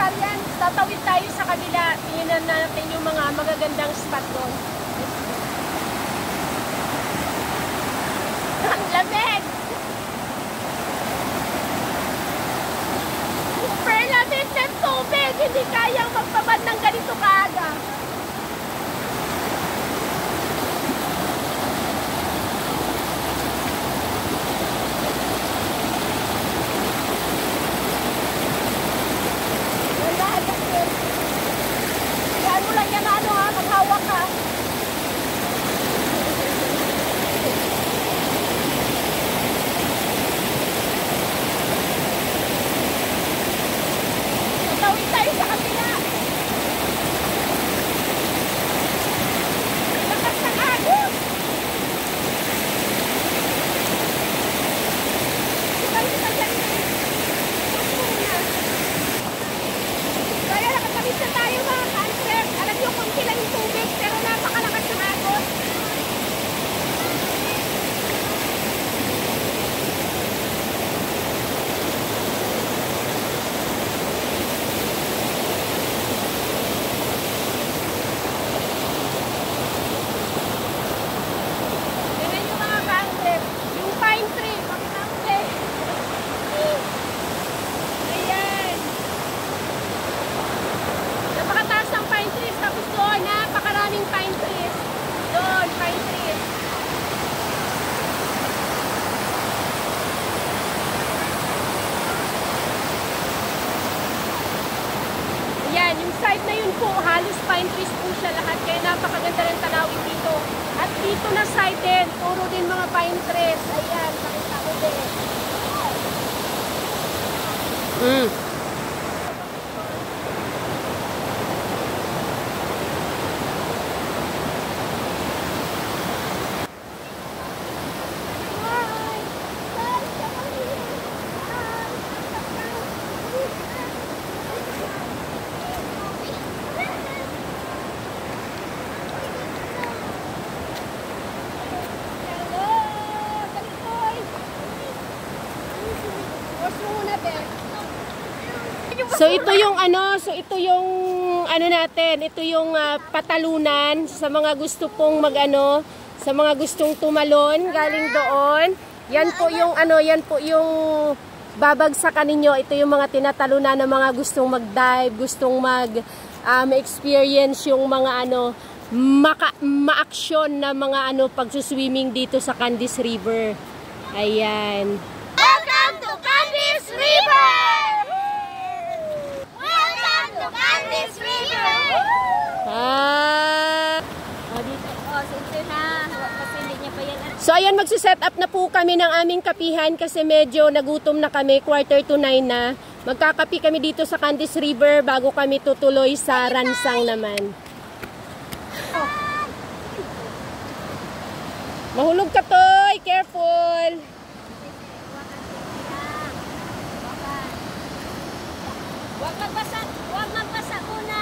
Karian, tatawid tayo sa kabila. Tingnan natin yung mga magagandang spot doon. Ang lamig! Super lamig ng tubig! Hindi kayang magpabad ng ganito kaaga. Maghawak ka. Tatawid tayo sa kabila. Lakas ng agos. Tayo sa kabila. Kaya nakatawid na tayo mga kanser. Alam niyo kung sila yung tubig pero napakalakas ng agos. Tignan niyo mga kanser. Yung pine tree. Ayan. Napakataas ng pine trees. Tapos doon, napakaraming pine trees. Doon, pine trees. Ayan, yung side na yun po, halos pine trees po siya lahat. Kaya napakaganda ng tanawin dito. At dito na side din, puro din mga pine trees. Ayan, pakita ko din. So ito yung natin, ito yung patalunan sa mga gusto pong sa mga gustong tumalon galing doon. Yan po yung babagsakan ninyo. Ito yung mga tinatalunan ng mga gustong mag-dive, gustong experience yung mga ma-aksyon na mga pagsuswimming dito sa Candies River. Ayan. Welcome to Candies River! Welcome to Candies River! So ayan, magsiset up na po kami ng aming kapihan kasi medyo nagutom na kami, 8:45 na. Magkakapi kami dito sa Candies River bago kami tutuloy sa Ransang naman. Mahulog ka, Toy! Careful! Huwag magbasa muna!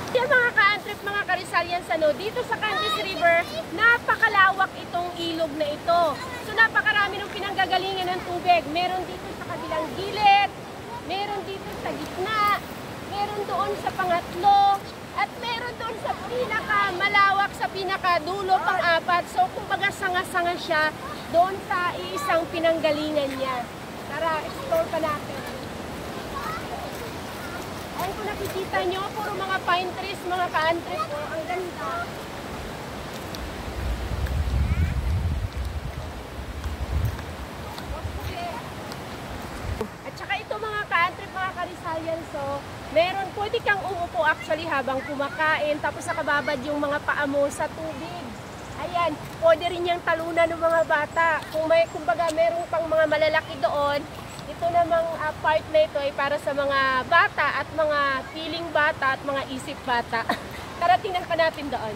Yan mga ka-antrip, mga ka-Rizalians, dito sa Candies River, napakalawak itong ilog na ito. So napakarami ng pinanggagalingan ng tubig. Meron dito sa kabilang gilid, meron dito sa gitna, meron doon sa pangatlo, at meron doon sa pinaka-malawak, sa pinaka-dulo, pang-apat. So kumbaga sanga-sanga siya doon sa iisang pinanggalingan niya. Tara, explore pa natin. Ay, kung nakikita nyo, puro mga pine trees, mga ka-antrip. Ang ganda. At saka ito mga ka-antrip, mga ka-Rizalians, pwede kang umupo actually habang kumakain, tapos nakababad yung mga paa mo sa tubig. Ayan, pwede rin yung talunan ng mga bata. Kumbaga meron pang mga malalaki doon, ito namang part na ito ay para sa mga bata at mga feeling bata at mga isip bata. Tara, tingnan pa natin doon.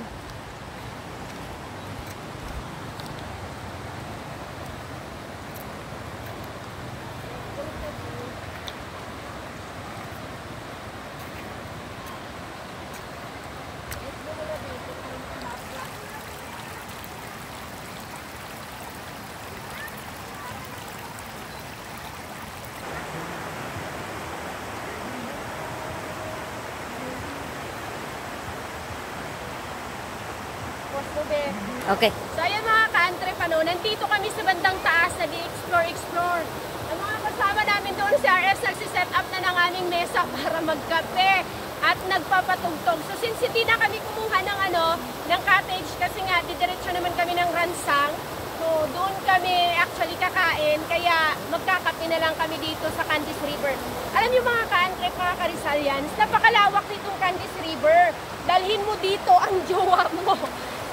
Tubig. Okay. So ayan mga ka-antrep, nandito kami sa bandang taas, nag-explore. Ang mga kasama namin doon si RS, nagsiset up na ng aming mesa para magkape at nagpapatugtog. So since hindi na kami kumuha ng cottage kasi nga didiretso naman kami ng Ransang, so doon kami actually kakain, kaya magkakape na lang kami dito sa Candies River. Alam niyo mga ka-antrep, mga ka-Rizalians, napakalawak nitong Candies River. Dalhin mo dito ang jowa mo.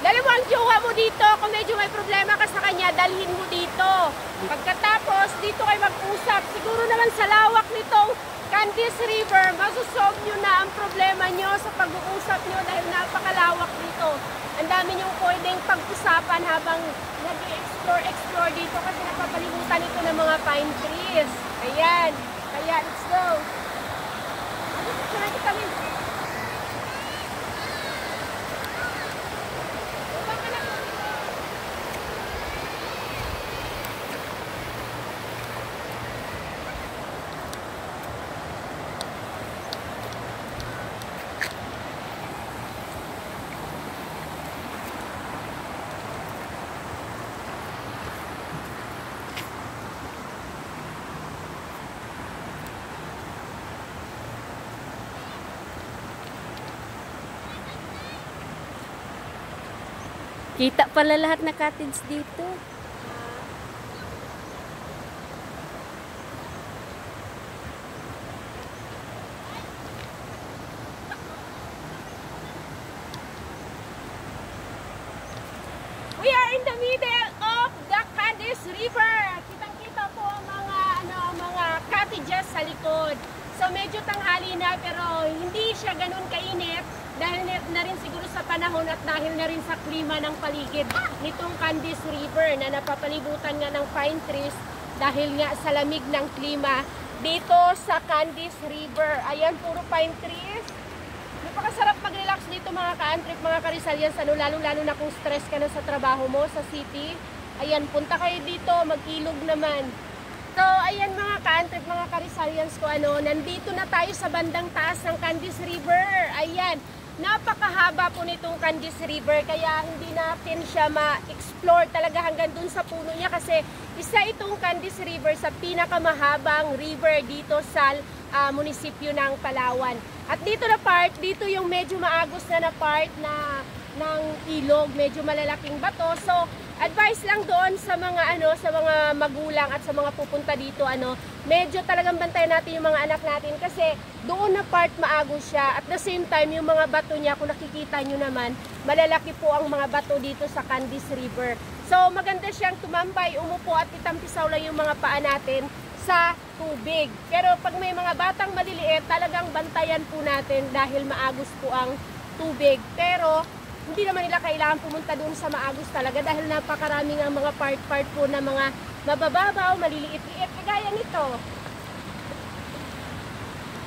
Dalhin mo ang jowa mo dito. Kung medyo may problema ka sa kanya, dalhin mo dito. Pagkatapos, dito kayo mag-usap. Siguro naman sa lawak nitong Candies River, masosolve nyo na ang problema nyo sa pag-uusap nyo dahil napakalawak dito. Ang dami nyong pwedeng pag-usapan habang nag-explore dito kasi napapalibutan ito ng mga pine trees. Ayan. Kaya, let's go. Ano kami? Kita pala lahat na cottage dito. We are in the middle of the Candies River. Kitang-kita po ang mga cottages sa likod. So medyo tanghali na pero hindi siya ganun kainit dahil na rin siguro sa panahon at dahil na rin sa klima ng paligid nitong Candies River na napapalibutan nga ng pine trees dahil nga sa lamig ng klima dito sa Candies River. Ayan, puro pine trees. Napakasarap mag-relax dito mga ka-antrep, mga ka-Rizalians, lalo na kung stress ka na sa trabaho mo sa city. Ayan, punta kayo dito, mag-ilog naman. So, ayan mga ka-antrep, mga ka-Rizalians ko, nandito na tayo sa bandang taas ng Candies River. Ayan, napakahaba po nitong Candies River, kaya hindi natin siya ma-explore talaga hanggang dun sa puno niya kasi isa itong Candies River sa pinakamahabang river dito sa munisipyo ng Palawan. At dito na part, dito yung medyo maagos na part ng ilog, medyo malalaking bato. So, advice lang doon sa mga sa mga magulang at sa mga pupunta dito, medyo talagang bantayan natin yung mga anak natin kasi doon na part maagos siya. At the same time, yung mga bato niya, kung nakikita nyo naman, malalaki po ang mga bato dito sa Candies River. So, maganda siyang tumambay, umupo at itampisaw lang yung mga paa natin sa tubig. Pero pag may mga batang maliliit, talagang bantayan po natin dahil maagos po ang tubig. Pero hindi naman nila kailangan pumunta doon sa maagos talaga dahil napakaraming ang mga part po na mga mabababaw, maliliit-liit, kagaya nito.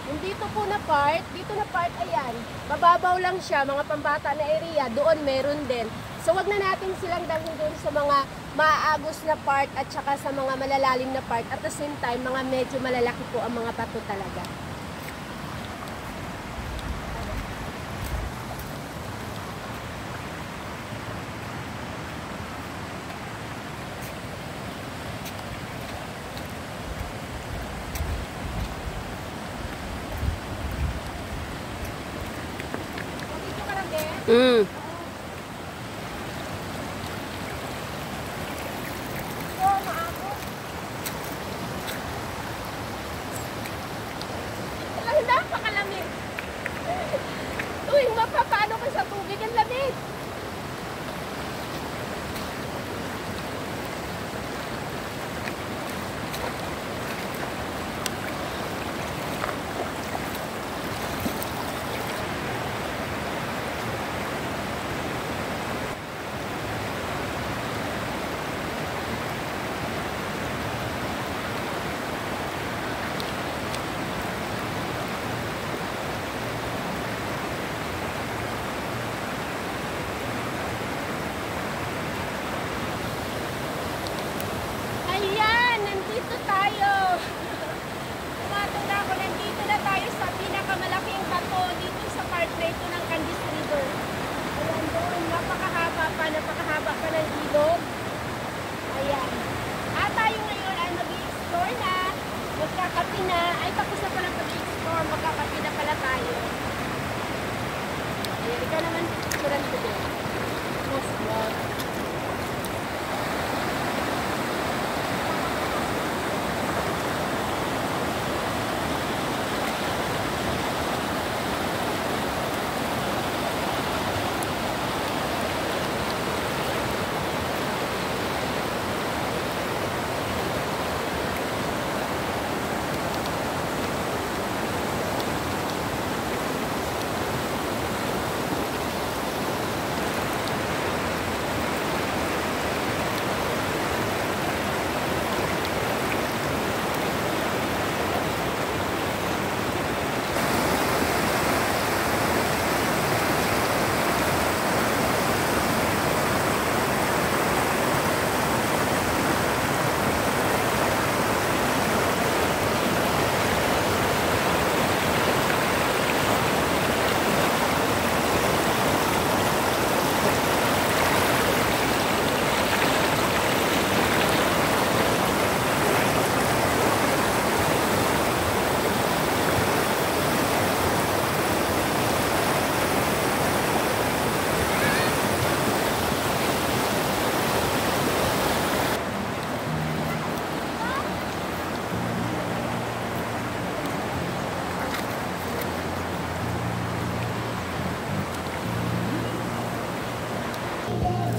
Yung dito na part, ayan, mababaw lang siya, mga pambata na area, doon meron din. So wag na natin silang dalhin doon sa mga maagos na part at saka sa mga malalalim na part. At the same time, mga medyo malalaki po ang mga bato talaga. Mm. Napakalamig. Tuwing mapapano ka sa tubig, ang lamig. Magkakapi na. Ay, tapos na pala pag-explore. Magkakapi na pala tayo. Ayan, ikaw naman. Suran ko din. Most vlog.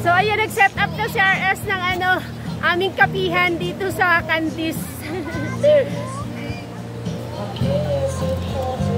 So ayan, nag-set up na si RS ng aming kapihan dito sa Candice.